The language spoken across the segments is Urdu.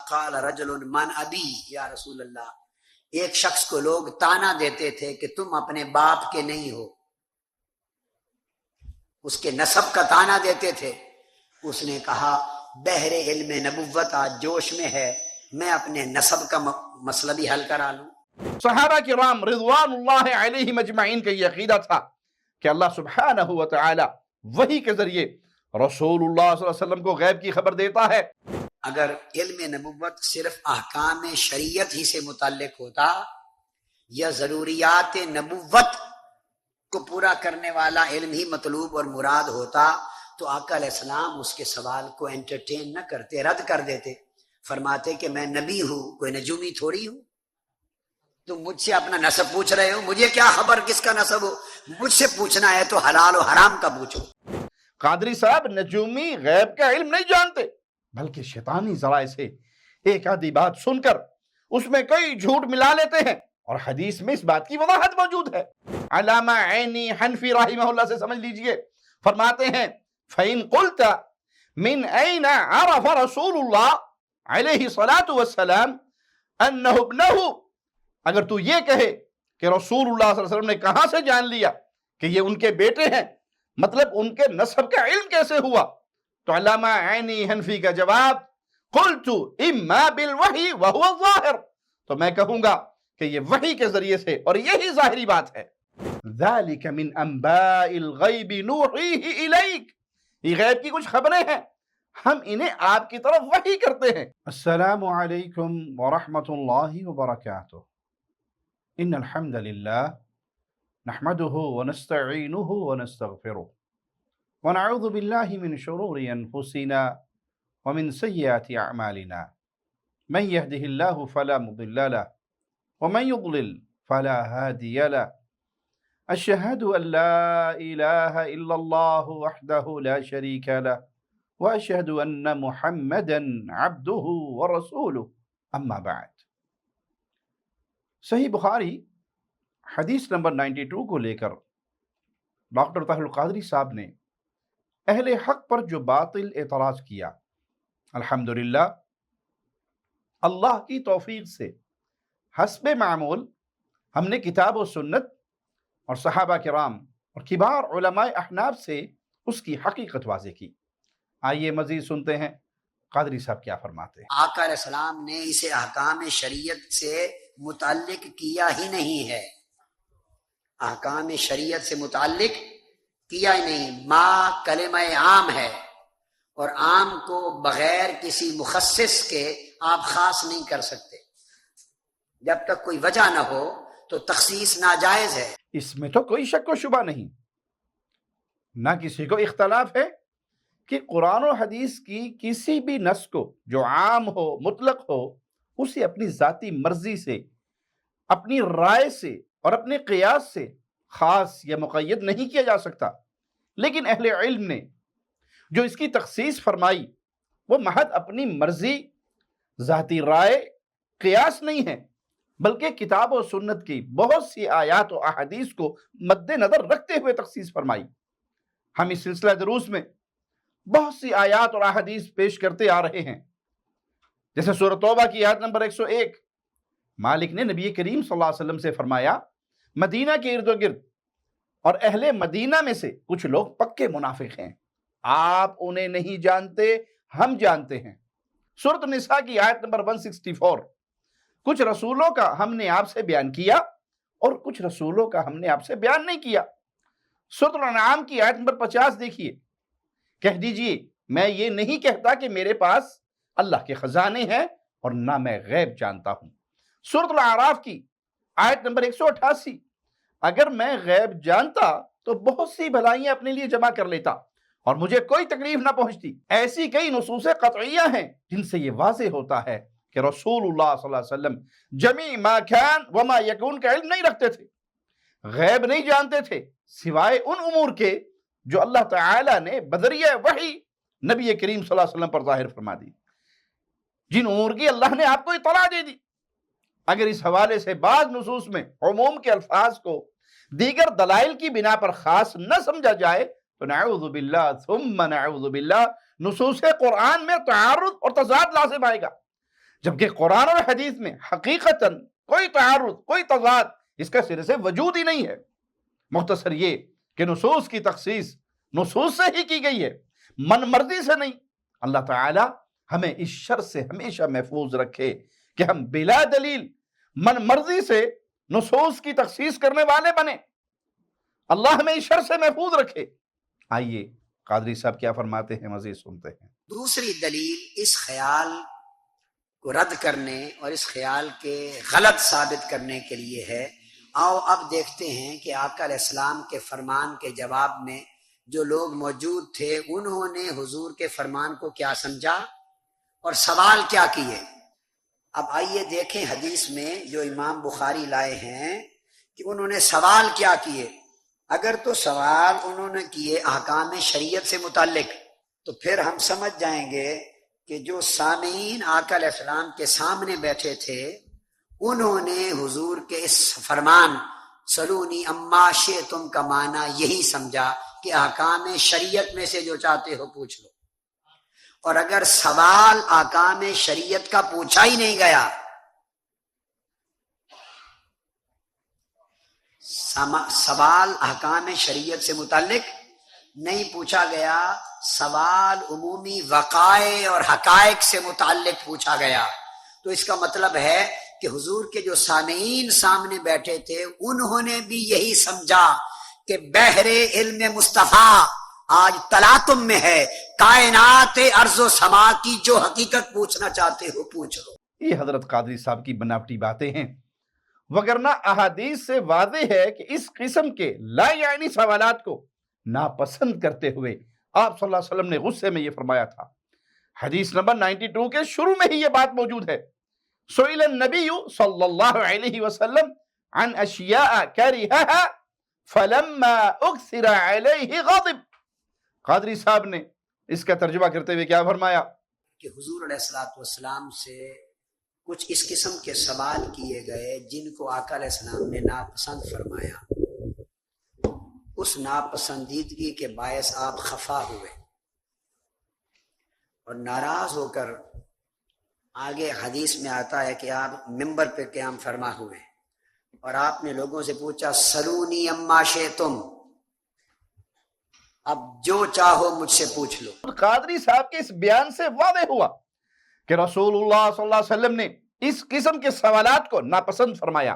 قال رجل من ابی یا رسول اللہ، ایک شخص کو لوگ تانا دیتے تھے کہ تم اپنے باپ کے نہیں ہو، اس کے نسب کا تانا دیتے تھے. اس نے کہا بحر علم نبوت آج جوش میں ہے، میں اپنے نسب کا مسئلہ بھی حل کرا لوں. صحابہ کرام رضوان اللہ علیہم اجمعین کا یہ عقیدہ تھا کہ اللہ سبحانہ و تعالی وحی کے ذریعے رسول اللہ صلی اللہ علیہ وسلم کو غیب کی خبر دیتا ہے. اگر علم نبوت صرف احکام شریعت ہی سے متعلق ہوتا یا ضروریات نبوت کو پورا کرنے والا علم ہی مطلوب اور مراد ہوتا تو آقا علیہ السلام اس کے سوال کو انٹرٹین نہ کرتے، رد کر دیتے. فرماتے کہ میں نبی ہوں، کوئی نجومی تھوڑی ہوں. تم مجھ سے اپنا نسب پوچھ رہے ہو، مجھے کیا خبر کس کا نسب ہو؟ مجھ سے پوچھنا ہے تو حلال و حرام کا پوچھو. قادری صاحب نجومی غیب کا علم نہیں جانتے، بلکہ شیطانی ذرائع سے ایک آدھی بات سن کر اس میں کئی جھوٹ ملا لیتے ہیں، اور حدیث میں اس بات کی وضاحت موجود ہے. علامہ عینی حنفی رحمہ اللہ سے سمجھ لیجئے، فرماتے ہیں فَإِن قُلْتَ مِنْ أَيْنَ عَرَفَ رَسُولُ اللَّهِ علیہ الصلاۃ والسلام أَنَّهُ ابْنَهُ، اگر تو یہ کہے کہ رسول اللہ صلی اللہ علیہ وسلم نے کہاں سے جان لیا کہ یہ ان کے بیٹے ہیں، مطلب ان کے نسب کا علم کیسے ہوا؟ تو علامہ عینی حنفی کا جواب قلت اما بالوحی وهو الظاہر، تو میں کہوں گا کہ یہ وحی کے ذریعے سے، اور یہی ظاہری بات ہے. ذالک من انباء الغیب نوحیہ الیک، یہ غیب کی کچھ خبریں ہیں، ہم انہیں آپ کی طرف وحی کرتے ہیں. السلام علیکم ورحمۃ اللہ وبرکاتہ. ان الحمد للہ نحمده ونستعینه ونستغفره ونعوذ باللہ من شرور انفسنا ومن سیئات اعمالنا، من يهده الله فلا مضل له ومن يضلل فلا هادي له. اشهد ان لا اله الا الله وحده لا شريك له واشهد ان محمدا عبده ورسوله. اما بعد. صحیح بخاری حدیث نمبر 92 کو لے کر ڈاکٹر طاہر القادری صاحب نے اہل حق پر جو باطل اعتراض کیا، الحمدللہ اللہ کی توفیق سے حسب معمول ہم نے کتاب و سنت اور صحابہ کرام اور کبار علماء احناف سے اس کی حقیقت واضح کی. آئیے مزید سنتے ہیں قادری صاحب کیا فرماتے ہیں. آقا علیہ السلام نے اسے احکام شریعت سے متعلق کیا ہی نہیں ہے، احکام شریعت سے متعلق کیا ہی نہیں. ما کلمہ عام ہے، اور عام کو بغیر کسی مخصص کے آپ خاص نہیں کر سکتے. جب تک کوئی وجہ نہ ہو تو تخصیص ناجائز ہے. اس میں تو کوئی شک و شبہ نہیں، نہ کسی کو اختلاف ہے کہ قرآن و حدیث کی کسی بھی نص کو جو عام ہو مطلق ہو، اسے اپنی ذاتی مرضی سے، اپنی رائے سے اور اپنے قیاس سے خاص یا مقید نہیں کیا جا سکتا. لیکن اہل علم نے جو اس کی تخصیص فرمائی وہ محض اپنی مرضی، ذاتی رائے، قیاس نہیں ہے، بلکہ کتاب و سنت کی بہت سی آیات و احادیث کو مد نظر رکھتے ہوئے تخصیص فرمائی. ہم اس سلسلہ دروس میں بہت سی آیات اور احادیث پیش کرتے آ رہے ہیں، جیسے سورہ توبہ کی آیت نمبر 101. مالک نے نبی کریم صلی اللہ علیہ وسلم سے فرمایا مدینہ کے ارد و گرد اور اہل مدینہ میں سے کچھ لوگ پکے منافق ہیں، آپ انہیں نہیں جانتے، ہم جانتے ہیں. سورۃ النساء کی آیت نمبر 164. کچھ رسولوں کا ہم نے آپ سے بیان کیا اور کچھ رسولوں کا ہم نے آپ سے بیان نہیں کیا. سورۃ الانعام کی آیت نمبر 50 دیکھیے، کہہ دیجئے میں یہ نہیں کہتا کہ میرے پاس اللہ کے خزانے ہیں اور نہ میں غیب جانتا ہوں. سورۃ الاعراف کی آیت نمبر 188. اگر میں غیب جانتا تو بہت سی بھلائیاں اپنے لیے جمع کر لیتا اور مجھے کوئی تکلیف نہ پہنچتی. ایسی کئی نصوص قطعیہ ہیں جن سے یہ واضح ہوتا ہے کہ رسول اللہ صلی اللہ علیہ وسلم جمیع ما کان وما یکون کا علم نہیں رکھتے تھے، غیب نہیں جانتے تھے سوائے ان امور کے جو اللہ تعالی نے بذریعہ وحی نبی کریم صلی اللہ علیہ وسلم پر ظاہر فرما دی، جن امور کی اللہ نے آپ کو اطلاع دے دی. اگر اس حوالے سے بعض نصوص میں عموم کے الفاظ کو دیگر دلائل کی بنا پر خاص نہ سمجھا جائے تو نعوذ باللہ ثم نعوذ باللہ نصوص قرآن میں تعارض اور تضاد لازم آئے گا. جبکہ قرآن اور حدیث میں حقیقتاً کوئی تعارض، کوئی تضاد اس کا سرے سے وجود ہی نہیں ہے۔ مختصر یہ کہ نصوص کی تخصیص نصوص سے ہی کی گئی ہے، من مرضی سے نہیں۔ اللہ تعالی ہمیں اس شر سے ہمیشہ محفوظ رکھے کہ ہم بلا دلیل من مرضی سے نصوص کی تخصیص کرنے والے بنے۔ اللہ ہمیں اس شر سے محفوظ رکھے۔ آئیے قادری صاحب کیا فرماتے ہیں، مزید سنتے ہیں۔ دوسری دلیل اس خیال کو رد کرنے اور اس خیال کے غلط ثابت کرنے کے لیے ہے۔ آؤ اب دیکھتے ہیں کہ آقا علیہ السلام کے فرمان کے جواب میں جو لوگ موجود تھے انہوں نے حضور کے فرمان کو کیا سمجھا اور سوال کیا کیے۔ اب آئیے دیکھیں حدیث میں جو امام بخاری لائے ہیں کہ انہوں نے سوال کیا کیے۔ اگر تو سوال انہوں نے کیے احکام شریعت سے متعلق تو پھر ہم سمجھ جائیں گے کہ جو سامعین آقا علیہ السلام کے سامنے بیٹھے تھے انہوں نے حضور کے اس فرمان سلونی اما شئتم کا معنی یہی سمجھا کہ احکام شریعت میں سے جو چاہتے ہو پوچھ لو۔ اور اگر سوال احکام شریعت کا پوچھا ہی نہیں گیا، سوال احکام شریعت سے متعلق نہیں پوچھا گیا، سوال عمومی وقائع اور حقائق سے متعلق پوچھا گیا، تو اس کا مطلب ہے کہ حضور کے جو سامعین سامنے بیٹھے تھے انہوں نے بھی یہی سمجھا کہ بحر علم مصطفیٰ آج تلاطم میں ہے، کائنات ارض و سما کی جو حقیقت پوچھنا چاہتے ہو پوچھ لو۔ یہ حضرت قادری صاحب کی بناوٹی باتیں ہیں، وگرنہ احادیث سے واضح ہے کہ اس قسم کے لا یعنی سوالات کو ناپسند کرتے ہوئے آپ صلی اللہ علیہ وسلم نے غصے میں یہ فرمایا تھا۔ حدیث نمبر 92 کے شروع میں ہی یہ بات موجود ہے۔ سئل النبی صلی اللہ علیہ وسلم عن اشیاء کرہها فلما اکثر علیہ غضب۔ قادری صاحب نے اس کا ترجمہ کرتے ہوئے کیا فرمایا کہ حضور علیہ السلام سے کچھ اس قسم کے سوال کیے گئے جن کو آقا علیہ السلام نے ناپسند فرمایا، اس ناپسندیدگی کے باعث آپ خفا ہوئے اور ناراض ہو کر آگے حدیث میں آتا ہے کہ آپ ممبر پہ قیام فرما ہوئے اور آپ نے لوگوں سے پوچھا سلونی اما شئتم، اب جو چاہو مجھ سے پوچھ لو۔ قادری صاحب کے اس بیان سے واضح ہوا کہ رسول اللہ صلی اللہ علیہ وسلم نے اس قسم کے سوالات کو ناپسند فرمایا،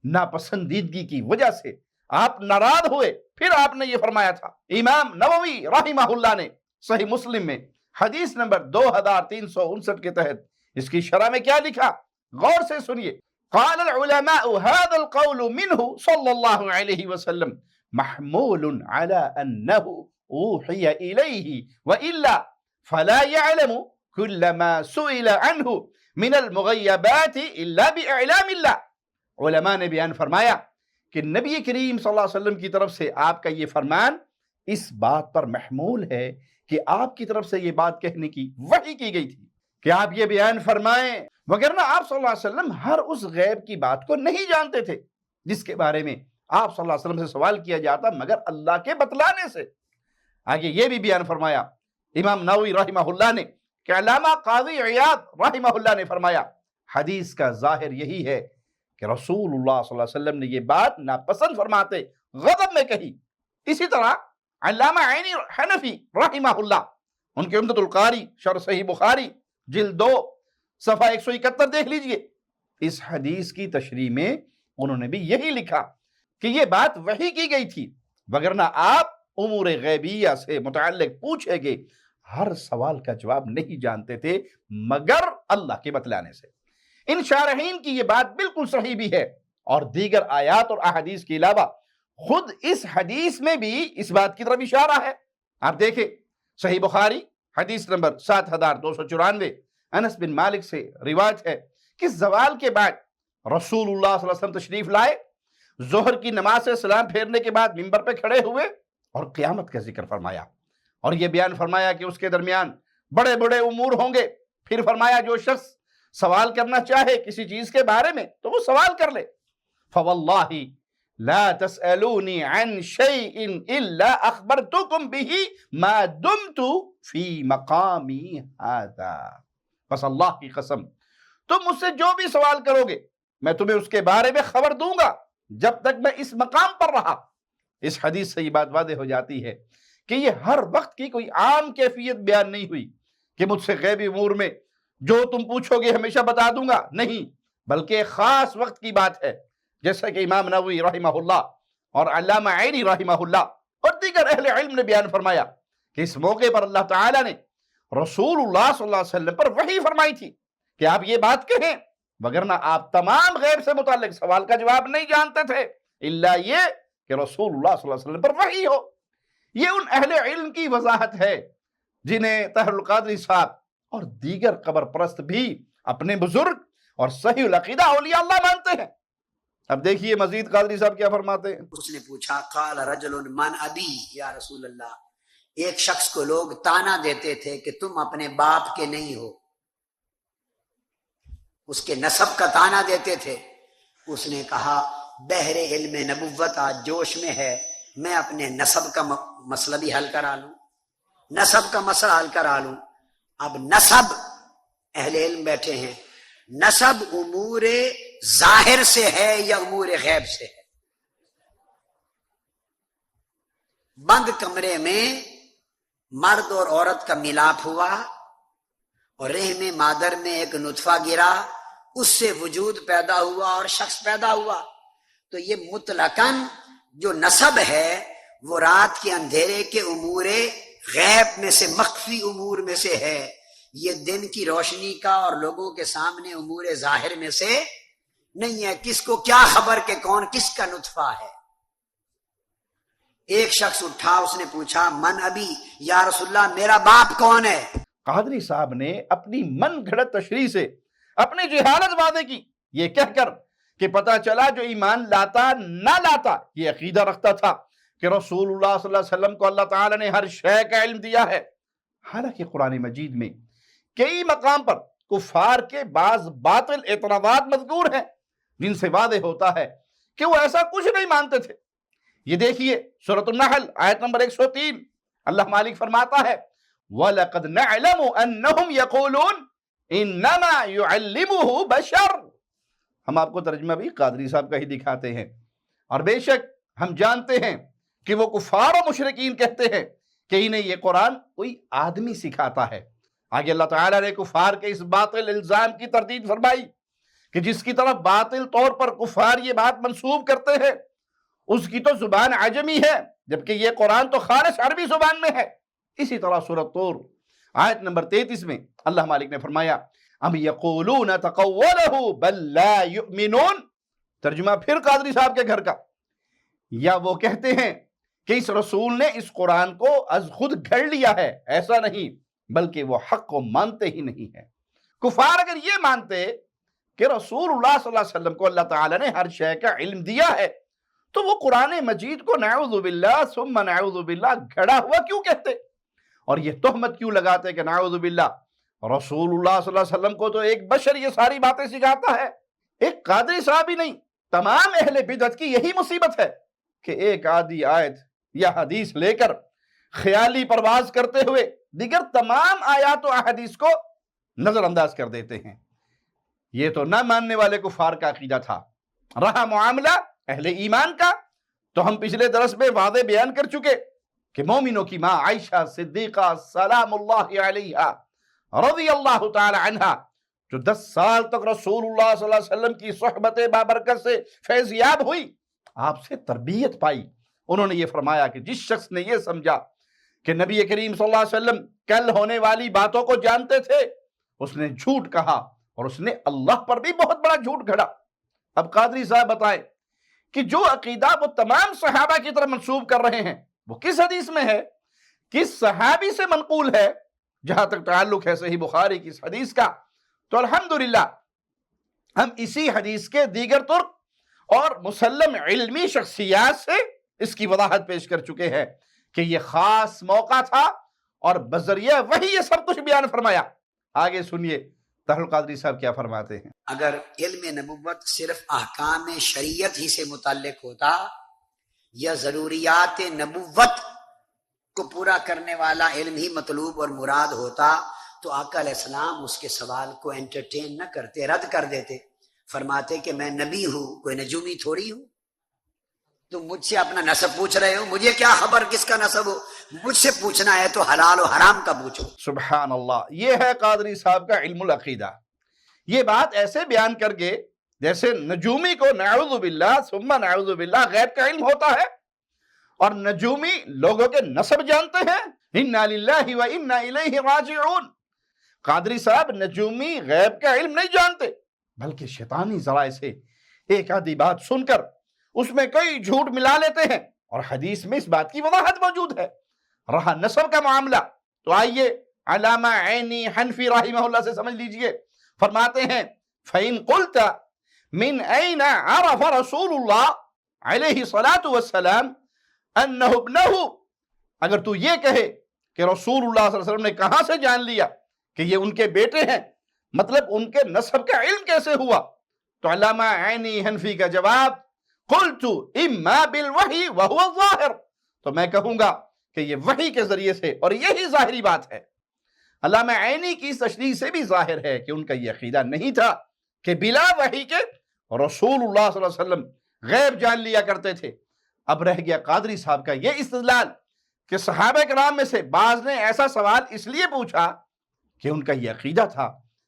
ناپسندیدگی کی وجہ سے آپ ناراض ہوئے۔ پھر آپ نے یہ فرمایا تھا، امام نووی رحمہ اللہ نے صحیح مسلم میں حدیث نمبر 2359 کے تحت اس کی شرح میں کیا لکھا، غور سے سنیے۔ قال العلماء هذا القول منه صلى الله عليه وسلم محمول على أنه أوحي إليه وإلا فلا يعلم كل ما سئل عنه من المغیبات الا بإعلام اللہ۔ علماء نے بیان فرمایا کہ نبی کریم صلی اللہ علیہ وسلم کی طرف سے آپ کا یہ فرمان اس بات پر محمول ہے کہ آپ کی طرف سے یہ بات کہنے کی وحی کی گئی تھی کہ آپ یہ بیان فرمائیں، وگرنہ آپ صلی اللہ علیہ وسلم ہر اس غیب کی بات کو نہیں جانتے تھے جس کے بارے میں آپ صلی اللہ علیہ وسلم سے سوال کیا جاتا مگر اللہ کے بتلانے سے۔ آگے یہ بھی بیان فرمایا امام نووی رحمہ اللہ نے کہ علامہ قاضی عیاض رحمہ اللہ نے فرمایا حدیث کا ظاہر یہی ہے کہ رسول اللہ صلی اللہ علیہ وسلم نے یہ بات ناپسند فرماتے غضب میں کہی۔ اسی طرح علامہ عینی حنفی رحمہ اللہ، ان کے عمدۃ القاری شرح صحیح بخاری جلد 2 صفحہ 171 دیکھ لیجئے، اس حدیث کی تشریح میں انہوں نے بھی یہی لکھا کہ یہ بات وحی کی گئی تھی، وگرنہ آپ امور غیبیہ سے متعلق پوچھے گئے ہر سوال کا جواب نہیں جانتے تھے مگر اللہ کے بتلانے سے۔ ان شارحین کی یہ بات بالکل صحیح بھی ہے، اور دیگر آیات اور احادیث کے علاوہ خود اس حدیث میں بھی اس بات کی طرف اشارہ ہے۔ آپ دیکھیں صحیح بخاری حدیث نمبر 7294 انس بن مالک سے روایت ہے کہ زوال کے بعد رسول اللہ صلی اللہ علیہ وسلم تشریف لائے، ظہر کی نماز سے سلام پھیرنے کے بعد منبر پہ کھڑے ہوئے اور قیامت کا ذکر فرمایا، اور یہ بیان فرمایا کہ اس کے درمیان بڑے بڑے امور ہوں گے۔ پھر فرمایا جو شخص سوال کرنا چاہے کسی چیز کے بارے میں تو وہ سوال کر لے۔ فواللہ لا تسألونی عن شیء الا اخبرتکم به ما دمت فی مقامی ھذا، بس اللہ کی قسم تم مجھ سے جو بھی سوال کرو گے میں تمہیں اس کے بارے میں خبر دوں گا جب تک میں اس مقام پر رہا۔ اس حدیث سے یہ بات واضح ہو جاتی ہے کہ یہ ہر وقت کی کوئی عام کیفیت بیان نہیں ہوئی کہ مجھ سے غیبی امور میں جو تم پوچھو گے ہمیشہ بتا دوں گا، نہیں، بلکہ ایک خاص وقت کی بات ہے، جیسا کہ امام نووی رحمہ اللہ اور علامہ عینی رحمہ اللہ اور دیگر اہل علم نے بیان فرمایا کہ اس موقع پر اللہ تعالیٰ نے رسول اللہ صلی اللہ علیہ وسلم پر وحی فرمائی تھی کہ آپ یہ بات کہیں، وگرنہ آپ تمام غیب سے متعلق سوال کا جواب نہیں جانتے تھے الا یہ کہ رسول اللہ صلی اللہ علیہ وسلم پر وحی ہو۔ یہ ان اہل علم کی وضاحت ہے جنہیں طاہر القادری صاحب اور دیگر قبر پرست بھی اپنے بزرگ اور صحیح العقیدہ اولیاء اللہ مانتے ہیں۔ اب دیکھیے مزید قادری صاحب کیا فرماتے ہیں۔ اس نے پوچھا قال رجل من ابی یا رسول اللہ، ایک شخص کو لوگ تانا دیتے تھے کہ تم اپنے باپ کے نہیں ہو، اس کے نسب کا تانا دیتے تھے۔ اس نے کہا بحر علم نبوت آج جوش میں ہے، میں اپنے نسب کا مسئلہ بھی حل کرا لوں، نسب کا مسئلہ حل کرا لوں۔ اب نسب اہل علم بیٹھے ہیں، نسب امور ظاہر سے ہے یا امور غیب سے ہے؟ بند کمرے میں مرد اور عورت کا ملاپ ہوا اور رحم مادر میں ایک نطفہ گرا، اس سے وجود پیدا ہوا اور شخص پیدا ہوا، تو یہ مطلقاً جو نسب ہے وہ رات کے اندھیرے کے امور غیب میں سے، مخفی امور میں سے ہے، یہ دن کی روشنی کا اور لوگوں کے سامنے امور ظاہر میں سے نہیں ہے۔ کس کو کیا خبر کہ کون کس کا نطفہ ہے؟ ایک شخص اٹھا، اس نے پوچھا من ابی یا رسول اللہ، میرا باپ کون ہے؟ قادری صاحب نے اپنی من گھڑت تشریح سے اپنی جہالت واضح کی، یہ کہہ کر کہ پتہ چلا جو ایمان لاتا نہ لاتا یہ عقیدہ رکھتا تھا کہ رسول اللہ صلی اللہ علیہ وسلم کو اللہ تعالیٰ نے ہر شے کا علم دیا ہے۔ حالانکہ قرآن مجید میں کئی مقام پر کفار کے بعض باطل اعتراضات مذکور ہیں جن سے واضح ہوتا ہے کہ وہ ایسا کچھ نہیں مانتے تھے۔ یہ دیکھیے سورۃ النحل آیت نمبر 103، اللہ مالک فرماتا ہے وَلَقَدْ نَعْلَمُ أَنَّهُمْ يَقُولُونَ إِنَّمَا يُعَلِّمُهُ بَشَرٌ۔ ہم آپ کو ترجمہ بھی قادری صاحب کا ہی دکھاتے ہیں، اور بے شک ہم جانتے ہیں کہ وہ کفار و مشرکین کہتے ہیں کہ انہیں یہ قرآن کوئی آدمی سکھاتا ہے۔ آگے اللہ تعالیٰ نے کفار کے اس باطل الزام کی تردید فرمائی کہ جس کی طرف باطل طور پر کفار یہ بات منسوب کرتے ہیں اس کی تو زبان عجمی ہے، جبکہ یہ قرآن تو خالص عربی زبان میں ہے۔ اسی طرح سورۃ طور آیت نمبر 33 میں اللہ مالک نے فرمایا ام یقولون تقولہ بل لا یؤمنون، ترجمہ پھر قادری صاحب کے گھر کا، یا وہ کہتے ہیں کہ اس رسول نے اس قرآن کو از خود گھڑ لیا ہے، ایسا نہیں، بلکہ وہ حق کو مانتے ہی نہیں ہے۔ کفار اگر یہ مانتے کہ رسول اللہ صلی اللہ علیہ وسلم کو اللہ تعالیٰ نے ہر شے کا علم دیا ہے تو وہ قرآن مجید کو نعوذ باللہ ثم نعوذ باللہ گھڑا ہوا کیوں کہتے، اور یہ تہمت کیوں لگاتے کہ نعوذ باللہ رسول اللہ صلی اللہ علیہ وسلم کو تو ایک بشر یہ ساری باتیں سکھاتا ہے۔ ایک قادری صاحب ہی نہیں، تمام اہل بدعت کی یہی مصیبت ہے کہ ایک آدھی آیت یا حدیث لے کر خیالی پرواز کرتے ہوئے دیگر تمام آیات و احادیث کو نظر انداز کر دیتے ہیں۔ یہ تو نہ ماننے والے کفار کا عقیدہ تھا۔ رہا معاملہ اہل ایمان کا، تو ہم پچھلے درس میں واضح بیان کر چکے کہ مومنوں کی ماں عائشہ صدیقہ سلام اللہ علیہا رضی اللہ تعالی عنہا، جو 10 سال تک رسول اللہ صلی اللہ علیہ وسلم کی صحبت بابرکت سے فیض یاب ہوئی، آپ سے تربیت پائی، انہوں نے یہ فرمایا کہ جس شخص نے یہ سمجھا کہ نبی کریم صلی اللہ علیہ وسلم کل ہونے والی باتوں کو جانتے تھے، اس نے جھوٹ کہا اور اس نے اللہ پر بھی بہت بڑا جھوٹ گھڑا۔ اب قادری صاحب بتائیں کہ جو عقیدہ وہ تمام صحابہ کی طرف منسوب کر رہے ہیں وہ کس حدیث میں ہے، کس صحابی سے منقول ہے؟ جہاں تک تعلق ہے صحیح بخاری کی اس حدیث کا، تو الحمدللہ ہم اسی حدیث کے دیگر طرق اور مسلم علمی شخصیات سے اس کی وضاحت پیش کر چکے ہیں کہ یہ خاص موقع تھا اور بذریعہ وہی یہ سب کچھ بیان فرمایا۔ آگے سنیے طاہر القادری صاحب کیا فرماتے ہیں۔ اگر علم نبوت صرف احکام شریعت ہی سے متعلق ہوتا یا ضروریات نبوت کو پورا کرنے والا علم ہی مطلوب اور مراد ہوتا تو آقا علیہ السلام اس کے سوال کو انٹرٹین نہ کرتے، رد کر دیتے، فرماتے کہ میں نبی ہوں، کوئی نجومی تھوڑی ہوں، تم مجھ سے اپنا نسب پوچھ رہے ہو، مجھے کیا خبر کس کا نسب ہو، مجھ سے پوچھنا ہے تو حلال و حرام کا پوچھو۔ سبحان اللہ، یہ ہے قادری صاحب کا علم العقیدہ۔ یہ بات ایسے بیان کر کے جیسے نجومی کو نعوذ باللہ ثم نعوذ باللہ غیب کا علم ہوتا ہے، اور نجومی لوگوں کے نسب جانتے ہیں۔ انا للہ و انا الیہ راجعون۔ قادری صاحب نجومی غیب کا علم نہیں جانتے، بلکہ شیطانی ذرائع سے ایک آدھی بات سن کر اس میں کئی جھوٹ ملا لیتے ہیں، اور حدیث میں اس بات کی وضاحت موجود ہے۔ رہا نسب کا معاملہ تو آئیے علامہ عینی حنفی رحمہ اللہ سے سمجھ لیجئے، فرماتے ہیں فَإِن قُلْتَ مِنْ أَيْنَ عَرَفَ رَسُولُ اللَّهِ علیہ الصلاۃ والسلام أَنَّهُ ابْنَهُ، اگر تو یہ کہے کہ رسول اللہ صلی اللہ علیہ وسلم نے کہاں سے جان لیا کہ یہ ان کے بیٹے ہیں، مطلب ان کے نسب کا علم کیسے ہوا؟ تو علامہ عینی حنفی کا جواب قلت اما بالوحی وهو الظاہر، تو میں کہوں گا کہ یہ وحی کے ذریعے سے، اور یہی ظاہری بات ہے۔ علامہ عینی کی تشریح سے بھی ظاہر ہے کہ ان کا یہ عقیدہ نہیں تھا کہ بلا وحی کے رسول اللہ صلی اللہ علیہ وسلم غیب جان لیا کرتے تھے۔ اب رہ گیا قادری صاحب کا یہ استدلال کہ صحابہ کرام میں سے بعض نے ایسا سوال اس لیے پوچھا کہ ان کا یہ عقیدہ تھا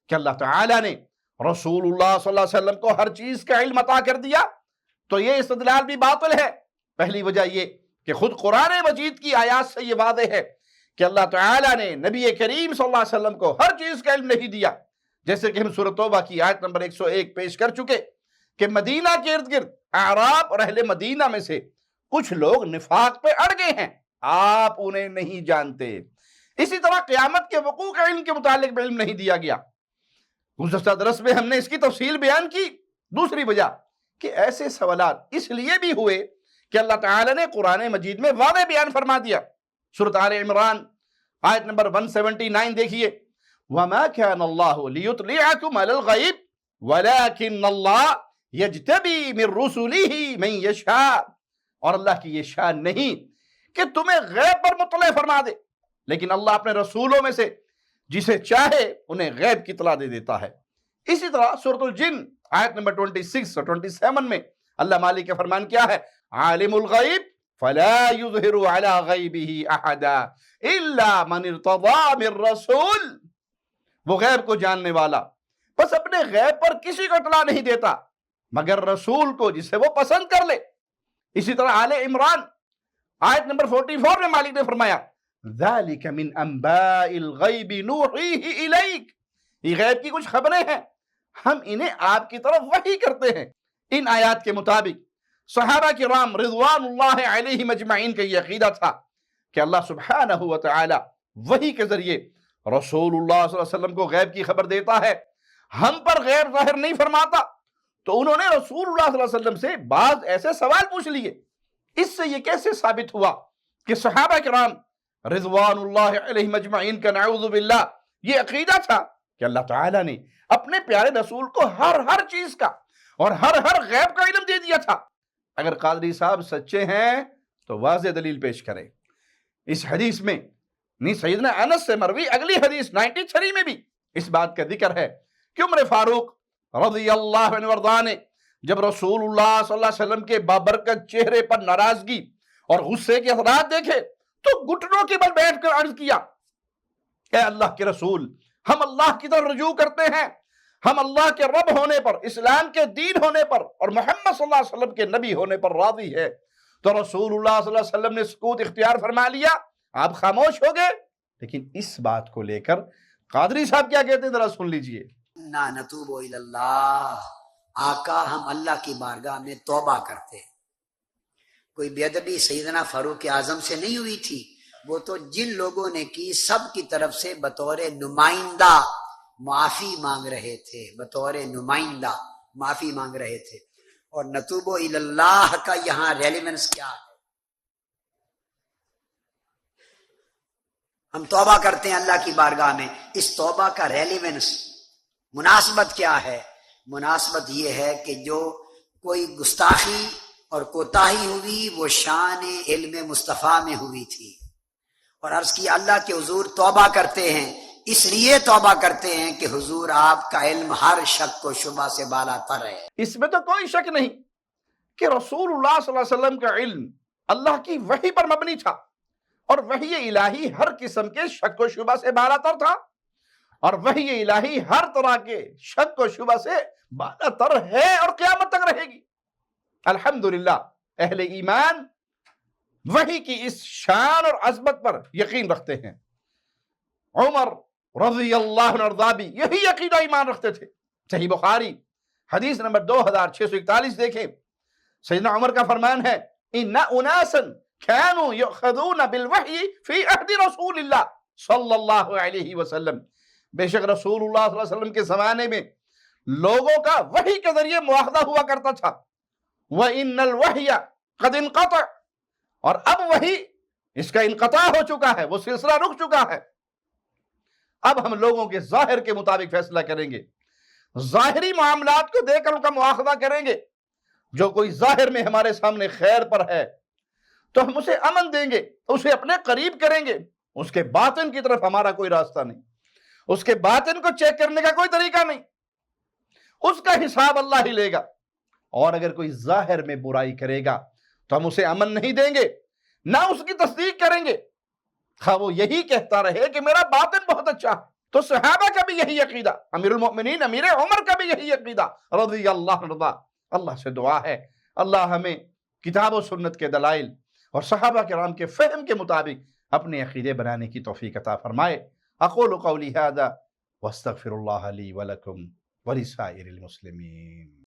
کہ اللہ تعالیٰ نے رسول اللہ صلی اللہ علیہ وسلم کو ہر چیز کا علم عطا کر دیا، تو یہ استدلال بھی باطل ہے۔ پہلی وجہ یہ کہ خود قرآن مجید کی آیات سے یہ واضح ہے کہ اللہ تعالیٰ نے نبی کریم صلی اللہ علیہ وسلم کو ہر چیز کا علم نہیں دیا، جیسے کہ ہم سورۃ توبہ کی آیت نمبر 101 پیش کر چکے کہ مدینہ کے ارد گرد اعراب اور اہل مدینہ میں سے کچھ لوگ نفاق پہ اڑ گئے ہیں، آپ انہیں نہیں جانتے۔ اسی طرح قیامت کے وقوع کا علم کے متعلق بھی علم نہیں دیا گیا۔ گزشتہ درس میں ہم نے اس کی تفصیل بیان کی۔ دوسری وجہ کہ ایسے سوالات اس لیے بھی ہوئے کہ اللہ تعالیٰ نے قرآن مجید میں واضح بیان فرما دیا۔ سورۃ آل عمران آیت نمبر 179 دیکھیے، وَمَا كَانَ اللَّهُ لِيُطْلِعَكُمْ عَلَى الْغَيْبِ وَلَكِنَّ اللَّهَ يَجْتَبِي مِن رُّسُلِهِ مَن يَشَاءُ، اور اللہ کی یہ شان نہیں کہ تمہیں غیب پر مطلع فرما دے، لیکن اللہ اپنے رسولوں میں سے جسے چاہے انہیں غیب کی اطلاع دے دیتا ہے۔ اسی طرح سورۃ الجن آیت نمبر 26 اور 27 میں اللہ مالک کا فرمان کیا ہے؟ عالم الغیب فلا یظہر علی غیبہ احدا الا من ارتضی من رسول، وہ غیب کو جاننے والا بس اپنے غیب پر کسی کو اطلاع نہیں دیتا مگر رسول کو جسے وہ پسند کر لے۔ اسی طرح آل عمران آیت نمبر 44 میں مالک نے فرمایا ذالک من انباء الغیب نوحیہ الیک، یہ غیب کی کچھ خبریں ہیں، ہم انہیں آپ کی طرف وحی کرتے ہیں۔ ان آیات کے مطابق صحابہ کرام رضوان اللہ علیہم اجمعین کا یہ عقیدہ تھا کہ اللہ سبحانہ و تعالی وحی کے ذریعے رسول اللہ صلی اللہ علیہ وسلم کو غیب کی خبر دیتا ہے، ہم پر غیب ظاہر نہیں فرماتا۔ تو انہوں نے رسول اللہ صلی اللہ علیہ وسلم سے بعض ایسے سوال پوچھ لیے۔ اس سے یہ کیسے ثابت ہوا کہ صحابہ کرام رضوان اللہ علیہم اجمعین کا نعوذ باللہ یہ عقیدہ تھا کہ اللہ تعالیٰ نے اپنے پیارے رسول کو ہر چیز کا اور ہر غیب کا علم دے دیا تھا؟ اگر قادری صاحب سچے ہیں تو واضح دلیل پیش کریں۔ اس حدیث میں سیدنا انس سے مروی اگلی حدیث 93 میں بھی اس بات کا ذکر ہے کہ عمر فاروق رضی اللہ عنہ وارضاہ نے جب رسول اللہ صلی اللہ علیہ وسلم کے بابرکت چہرے پر ناراضگی اور غصے کے اثرات دیکھے تو گھٹنوں کے بل بیٹھ کر عرض کیا، اے اللہ کے رسول، ہم اللہ کی طرف رجوع کرتے ہیں، ہم اللہ کے رب ہونے پر، اسلام کے دین ہونے پر اور محمد صلی اللہ علیہ وسلم کے نبی ہونے پر راضی ہے۔ تو رسول اللہ صلی اللہ علیہ وسلم نے سکوت اختیار فرما لیا، آپ خاموش ہو گئے۔ لیکن اس بات کو لے کر قادری صاحب کیا کہتے ہیں ذرا سن لیجئے۔ نا نتوب الی اللہ، آقا ہم اللہ کی بارگاہ میں توبہ کرتے۔ کوئی بے ادبی سیدنا فاروق اعظم سے نہیں ہوئی تھی، وہ تو جن لوگوں نے کی سب کی طرف سے بطور نمائندہ معافی مانگ رہے تھے، بطور نمائندہ معافی مانگ رہے تھے۔ اور نتوب الی اللہ کا یہاں ریلیونس کیا ہے؟ ہم توبہ کرتے ہیں اللہ کی بارگاہ میں، اس توبہ کا ریلیونس، مناسبت کیا ہے؟ مناسبت یہ ہے کہ جو کوئی گستاخی اور کوتاہی ہوئی وہ شان علم مصطفیٰ میں ہوئی تھی، اور عرض کی اللہ کے حضور توبہ کرتے ہیں اس لیے توبہ کرتے ہیں کہ حضور آپ کا علم ہر شک و شبہ سے بالا تر ہے۔ اس میں تو کوئی شک نہیں کہ رسول اللہ صلی اللہ علیہ وسلم کا علم اللہ کی وحی پر مبنی تھا، اور وحی الہی ہر قسم کے شک و شبہ سے بالا تر تھا، اور وحی الہی ہر طرح کے شک و شبہ سے بالا تر ہے اور قیامت تک رہے گی۔ الحمدللہ اہل ایمان وحی کی اس شان اور عظمت پر یقین رکھتے ہیں۔ عمر رضی اللہ عنہ ارضا بھی یہی عقیدہ ایمان رکھتے تھے۔ صحیح بخاری حدیث نمبر 2641 دیکھیں، سیدنا عمر کا فرمان ہے، ان اناسا كانوا يؤخذون بالوحی فی عہد رسول اللہ صلی اللہ علیہ وسلم، بے شک رسول اللہ صلی اللہ علیہ وسلم کے زمانے میں لوگوں کا وحی کے ذریعے مواخذہ ہوا کرتا تھا۔ وَإِنَّ الْوَحْيَ قَدْ انْقَطَعَ، اور اب وحی اس کا انقطاع ہو چکا ہے، وہ سلسلہ رک چکا ہے۔ اب ہم لوگوں کے ظاہر کے مطابق فیصلہ کریں گے، ظاہری معاملات کو دیکھ کر ان کا مواخذہ کریں گے۔ جو کوئی ظاہر میں ہمارے سامنے خیر پر ہے تو ہم اسے امن دیں گے، اسے اپنے قریب کریں گے، اس کے باطن کی طرف ہمارا کوئی راستہ نہیں، اس کے باطن کو چیک کرنے کا کوئی طریقہ نہیں، اس کا حساب اللہ ہی لے گا۔ اور اگر کوئی ظاہر میں برائی کرے گا تو ہم اسے امن نہیں دیں گے، نہ اس کی تصدیق کریں گے، خواہ وہ یہی کہتا رہے کہ میرا باطن بہت اچھا ہے۔ تو صحابہ کا بھی یہی عقیدہ، امیر المؤمنین امیر عمر کا بھی یہی عقیدہ رضی اللہ عنہ۔ اللہ سے دعا ہے اللہ ہمیں کتاب و سنت کے دلائل اور صحابہ کرام کے فہم کے مطابق اپنے عقیدے بنانے کی توفیق عطا فرمائے۔ اقول قولی ھذا واستغفر اللہ لی ولکم ولسائر المسلمین۔